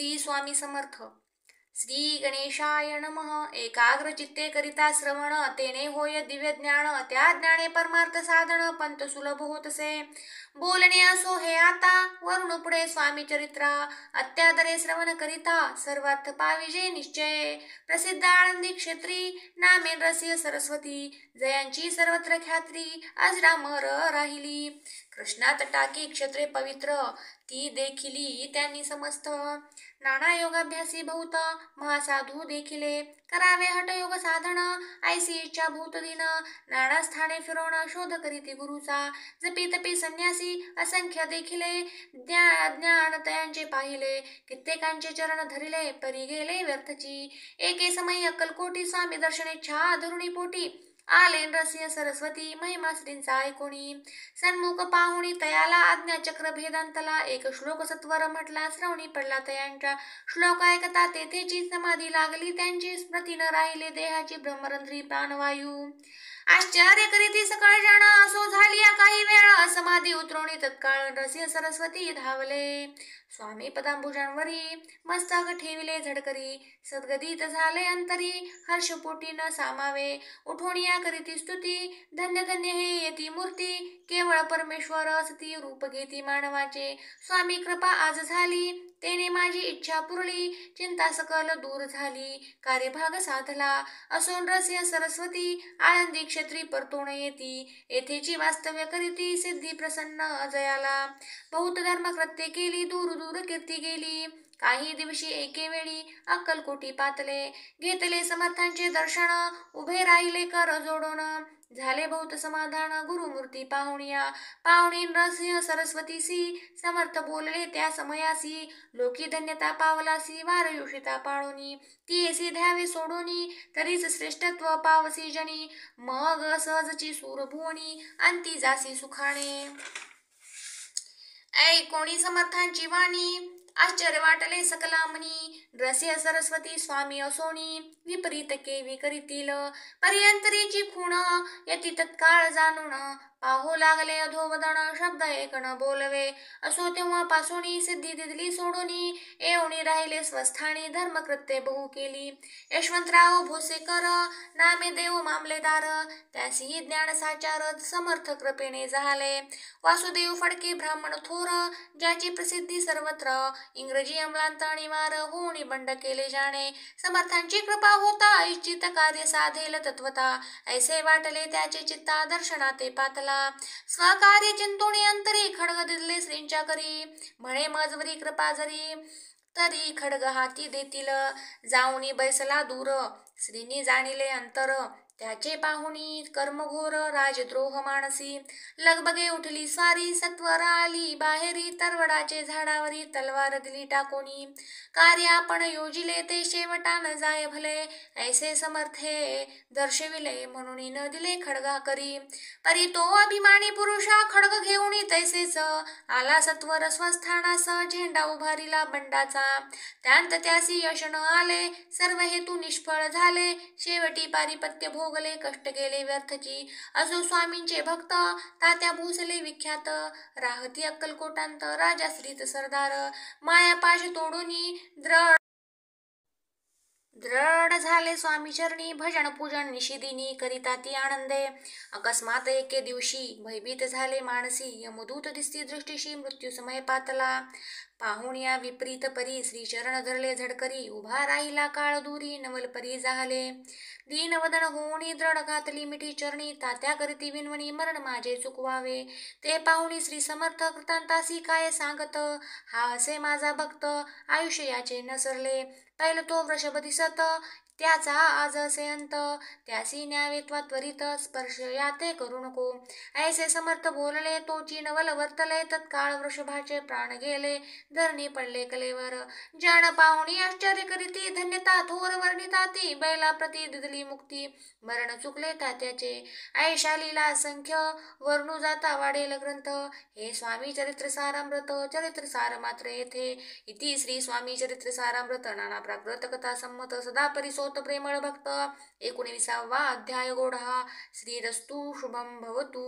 श्री स्वामी समर्थ. श्री गणेशाय नमः. एकाग्र चित्ते करिता श्रवण, तेने होय दिव्य ज्ञान. त्या ज्ञाने परमार्थ साधन, पंत सुलभ होतसे. बोलणे असो हे आता, वरून पुढे स्वामी चरित्रा. अत्यादरे श्रवण करिता, सर्वार्थ पाविजे निश्चय. प्रसिद्ध आळंदी क्षेत्री, नामे रसिय सरस्वती. जयांची सर्वत्र ख्यात्री, अजरामर राहिली. कृष्णात टाकी क्षत्रे पवित्र, ती देखिली त्यांनी समस्त. नाना योगाभ्यासी बहुत, महासाधू देखिले. करावे हठयोग साधन, ऐसी इच्छा भूत दिन. नाना स्थाने फिरवण, शोध करीती गुरुचा. जपी तपी संन्यासी, असंख्य देखिले. ज्ञान तयांचे पाहिले, कित्येकांचे चरण धरिले. परी गेले व्यर्थची. एके समयी अक्कलकोटी, स्वामी दर्शनेच्छा धरुणी पोटी. आले रसिय सरस्वती, महिमा श्रींचा ऐकोणी. सन्मुख पाहुणी तयाला, आज्ञाचक्र भेदांतला. एक श्लोक सत्वर म्हटला, श्रवणी पडला तयांच्या. श्लोक ऐकता तेथेची समाधी लागली त्यांची. स्मृती न राहिले देहाची, ब्रह्मरंध्री प्राणवायू. आश्चर्य करीती सकळ जण, असो झाली काही वेळ. समाधी उतरवणी तत्काळ, रसिय सरस्वती धावले. स्वामी पदांबुजांवरी, मस्तक ठेविले झडकरी. सद्गदित झाले अंतरी, हर्षपोटी न सामावे. उठोनिया करीती स्तुती, धन्य धन्य हे येती मूर्ती. केवळ परमेश्वर असती, रूप घेती मानवाचे. स्वामी कृपा आज झाली, तेने माझी इच्छा पुरली. चिंता सकल दूर झाली, कार्यभाग साधला. असोन रसिय सरस्वती, आळंदी क्षेत्री परतोण येती. येथेची वास्तव्य करीती, सिद्धी प्रसन्न जयाला. बहुत धर्म कृत्ये केली, दूर दूर कीर्ती गेली. काही दिवशी एके वेळी, अक्कलकोटी पातले. घेतले समर्थांचे दर्शन, उभे राहिले कर जोडून. झाले बहुत समाधान, गुरुमूर्ती पाहुणिया. पाहुणीन रसिय सरस्वतीसी, समर्थ बोलले त्या समयासी. लोकी धन्यता पावलासी, वारयुषिता पाळोनी. ती एसी द्यावे सोडोनी, तरीच श्रेष्ठत्व पावसी जनी. मग सहजची सूरभुवनी, अंती जासी सुखाने. ऐकोणी समर्थांची वाणी, आश्चर्य वाटले सकला मनी. रसिय सरस्वती स्वामी असोनी, विपरीत केवी करीतील. पर्यंतरीची खूण, यती तत्काळ जाणून. पाहू लागले अधोवदन, शब्द एक न बोलवे. असो तेव्हा पासोनी, सिद्धी दिदली सोडोनी. येऊनी राहिले स्वस्थानी, धर्मकृत्ये बहु केली. यशवंतराव भोसेकर, नामे देव मामलेदार. त्यासी ज्ञान साचार, समर्थ कृपेने झाले. वासुदेव फडके ब्राह्मण थोर, ज्याची प्रसिद्धी सर्वत्र. इंग्रजी अंमलांत निवार, होऊनी बंड केले जाणे. समर्थांची कृपा होता, इच्छित कार्य साधेल तत्वता. ऐसे वाटले त्याचे चित्ता, दर्शनाते पातला. स्वकार्य चिंतोणी अंतरी, खड्ग दिले श्रींच्या करी. म्हणे मजवरी कृपा जरी, तरी खड्ग हाती देतील. जाऊनी बैसला दूर, श्रीनी जाणिले अंतर. त्याचे पाहुणी कर्मघोर, राजद्रोह मानसी. लगबगे उठली स्वारी, सत्वर आली बाहेरी. तरवडाचे झाडावरी, तलवार दिली टाकोनी. कार्य आपण योजिले, ते शेवटान जाय भले. ऐसे समर्थे दर्शविले, म्हणून न दिले खड्गा करी. परी तो अभिमानी पुरुषा, खड्ग घेऊनी तैसेच. आला सत्वर स्वस्थानास, झेंडा उभारिला बंडाचा. त्यांत त्यासी यश न आले, सर्व हेतू निष्फळ झाले. शेवटी पारिपत्य भोगले, कष्ट गेले व्यर्थची. असो स्वामींचे भक्त, तात्या भोसले विख्यात. राहती अक्कलकोटांत, राजाश्रीत सरदार. मायापाश तोडूनी दृढ झाले स्वामी चरणी. भजन पूजन निशिदिनी, करिता ती आनंदे. अकस्मात एके दिवशी, भयभीत झाले मानसी. यमदूत दिसती दृष्टीशी, मृत्यू समय पातला. पाहुण्या विपरीत परी, श्रीचरण धरले झडकरी. उभा राहिला काळ दूरी, नवल परी जाहले. दीनवदन होऊनी, दृढ घातली मिठी चरणी. तात्या करीती विनवणी, मरण माझे चुकवावे. ते पाहुणी श्री समर्थ, कृतांतासी काय सांगत. हा असे माझा भक्त, आयुष्य याचे नसरले. पैल तो वृषभ दिसत, त्याचा आज असे अंत. त्यासी न्यावे त्वरित, स्पर्श याते करू नको. ऐसे समर्थ बोलले, तोची नवल वर्तले. तत्काळ वृषभाचे प्राण गेले, धरणी पडले कलेवर. जन पाहुणी आश्चर्य करीती, धन्यता थोर वर्णिता ती. बैला प्रती दिदली मुक्ती, मरण चुकले तात्याचे. ऐशा लीला असंख्य, वर्णू जाता वाढेल ग्रंथ. हे स्वामी चरित्र सारामृत, चरित्र सार मात्र येथे. इति श्री स्वामी चरित्र सारामृत. नाना प्राकृत कथा संमत, सदा परिसोत प्रेमळ भक्त. 19वा अध्याय गोढा. श्रीरस्तु शुभम भवतु.